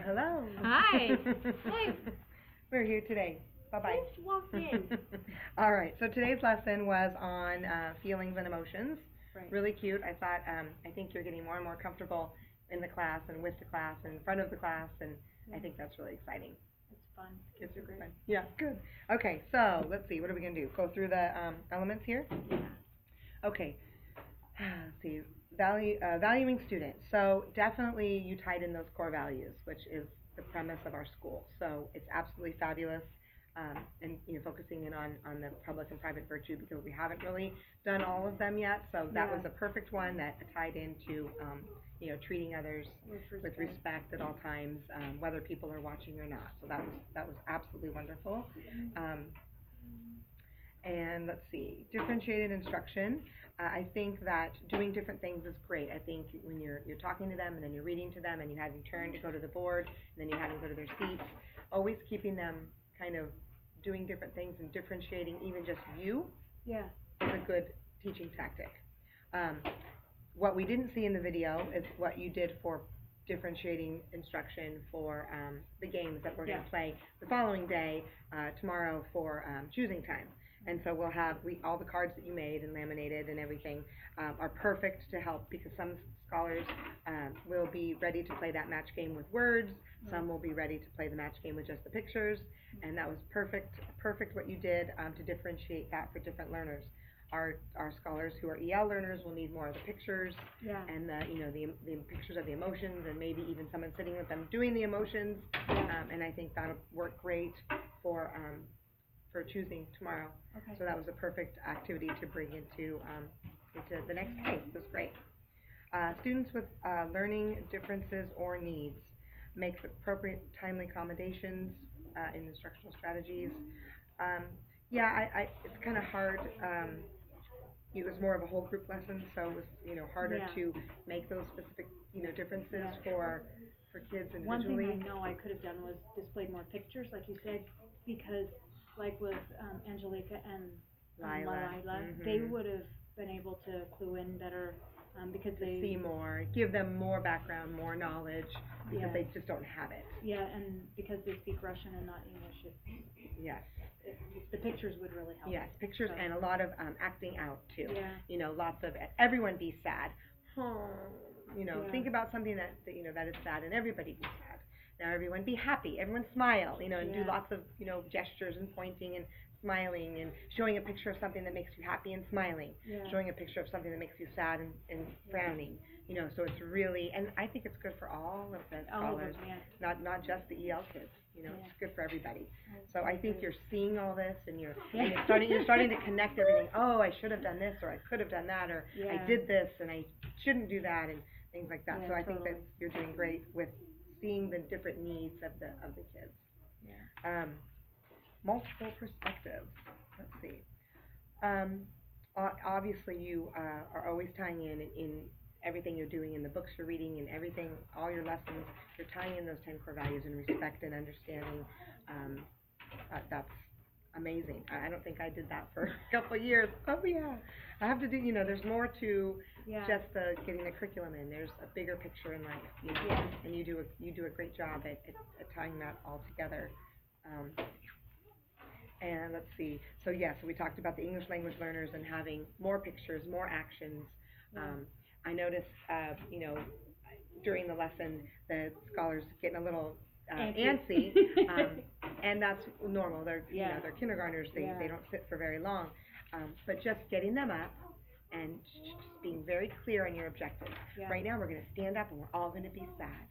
Hello. Hi. Hey. We're here today. Bye-bye. Just walked in. All right, so today's lesson was on feelings and emotions. Right. Really cute. I think you're getting more and more comfortable in the class and with the class and in front of the class, and I think that's really exciting. It's fun. Kids are great. fun. Yeah, good. Okay, so let's see. What are we going to do? Go through the elements here? Yeah. Okay. Let's see. Valuing students. So definitely you tied in those core values, which is the premise of our school. So it's absolutely fabulous. And focusing in on the public and private virtue, because we haven't really done all of them yet. So that was a perfect one that tied into treating others with respect at all times, whether people are watching or not. So that was absolutely wonderful. And let's see, differentiated instruction. I think that doing different things is great. I think when you're talking to them and then you're reading to them and you have them turn to go to the board and then you have them go to their seats, always keeping them kind of doing different things and differentiating even just you is a good teaching tactic. What we didn't see in the video is what you did for differentiating instruction for the games that we're going to play the following day, tomorrow, for choosing time. And so we'll have all the cards that you made and laminated and everything are perfect to help, because some scholars will be ready to play that match game with words. Some will be ready to play the match game with just the pictures, and that was perfect what you did to differentiate that for different learners. Our scholars who are EL learners will need more of the pictures and the pictures of the emotions, and maybe even someone sitting with them doing the emotions. And I think that'll work great for choosing tomorrow. Okay. So that was a perfect activity to bring into the next day. It was great. Students with learning differences or needs, make appropriate timely accommodations in instructional strategies. It's kind of hard. It was more of a whole group lesson, so it was harder to make those specific differences for kids individually. One thing I know I could have done was displayed more pictures, like you said, because like with Angelica and Lila, they would have been able to clue in better, because they see more, give them more background, more knowledge, because they just don't have it. Yeah, and because they speak Russian and not English, the pictures would really help. Yes, pictures and a lot of acting out too. Yeah. Lots of everyone be sad. Think about something that is sad, and everybody be sad. Now everyone be happy, everyone smile, and do lots of, gestures and pointing and smiling, and showing a picture of something that makes you happy and smiling, showing a picture of something that makes you sad and frowning, so it's really, and I think it's good for all of the scholars, not just the EL kids, it's good for everybody. So I think you're seeing all this, and you're starting to connect everything. Oh, I should have done this, or I could have done that, or I did this and I shouldn't do that, and things like that. So I think that you're doing great with seeing the different needs of the kids. Multiple perspectives. Let's see. Obviously, you are always tying in everything you're doing, in the books you're reading, and everything, all your lessons. You're tying in those 10 core values and respect and understanding. That's amazing. I don't think I did that for a couple of years. Oh yeah, I have to do. There's more to just getting the curriculum in. There's a bigger picture in life, and you do a great job at tying that all together. And let's see. So so we talked about the English language learners and having more pictures, more actions. I noticed, during the lesson, the scholars getting a little antsy, and that's normal. They're they're kindergartners. They don't sit for very long, but just getting them up and just being very clear on your objectives. Right now, we're going to stand up and we're all going to be sad.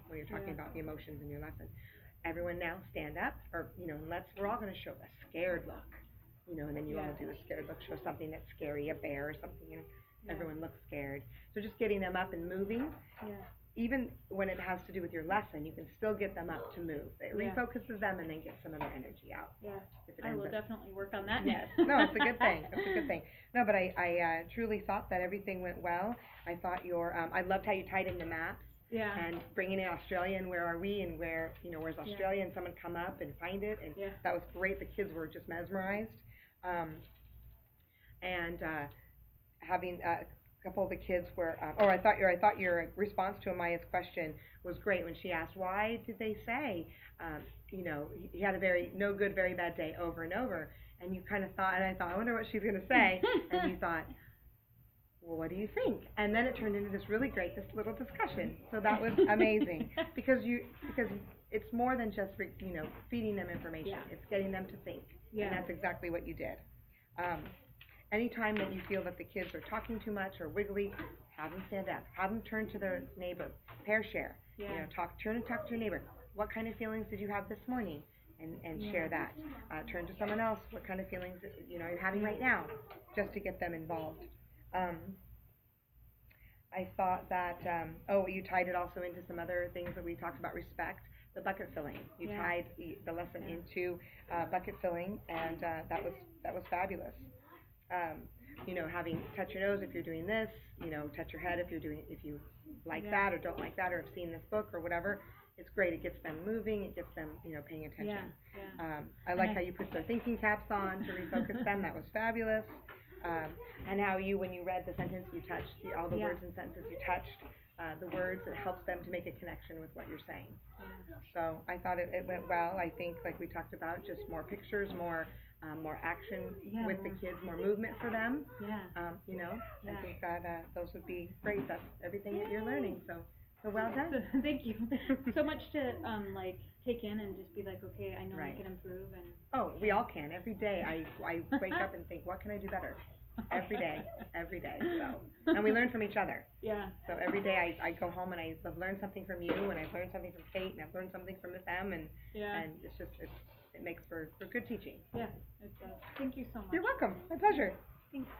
When you're talking about the emotions in your lesson, everyone now stand up, or we're all going to show a scared look, and then you all do a scared look. Show something that's scary, a bear or something, and everyone looks scared. So just getting them up and moving. Even when it has to do with your lesson, you can still get them up to move. It refocuses them and then gets some of their energy out. I will definitely work on that. Yes. No, it's a good thing. It's a good thing. No, but I truly thought that everything went well. I thought I loved how you tied in the maps. And bringing in Australia, and where are we, and where's Australia, and someone come up and find it, and that was great. The kids were just mesmerized. And having couple of the kids were, I thought your response to Amaya's question was great when she asked, why did they say, you know, he had a very, no good, very bad day over and over. And you kind of thought, and I thought, I wonder what she's going to say. And you thought, well, what do you think? And then it turned into this really great, this little discussion. So that was amazing because it's more than just, you know, feeding them information. Yeah. It's getting them to think. Yeah. And that's exactly what you did. Anytime that you feel that the kids are talking too much or wiggly, have them stand up. Have them turn to their neighbor. Pair share. Yeah. You know, turn and talk to your neighbor. What kind of feelings did you have this morning? And share that. Turn to someone else. What kind of feelings, you know, you're having right now, just to get them involved. I thought that, you tied it also into some other things that we talked about, respect, the bucket filling. You tied the lesson into bucket filling, and that was fabulous. You know, having touch your nose if you're doing this, you know, touch your head if you like that or don't like that or have seen this book or whatever. It's great. It gets them moving. It gets them, you know, paying attention. I like how you put their thinking caps on to refocus them. That was fabulous. And how when you read the sentence, you touched all the words and sentences. You touched the words. It helps them to make a connection with what you're saying. So I thought it went well. I think, like we talked about, just more pictures, more action with the kids, more movement for them. You know, I think that those would be great. That's everything that you're learning. So well done. So, thank you. So much to like take in and just be like, okay, I know I can improve. And oh, we all can. Every day I wake up and think, what can I do better? Every day. So, and we learn from each other. Yeah. So every day I go home and I've learned something from you, and I've learned something from Kate, and I've learned something from Miss M, and it's just it makes for good teaching. Yeah, it does. Thank you so much. You're welcome. My pleasure. Thanks.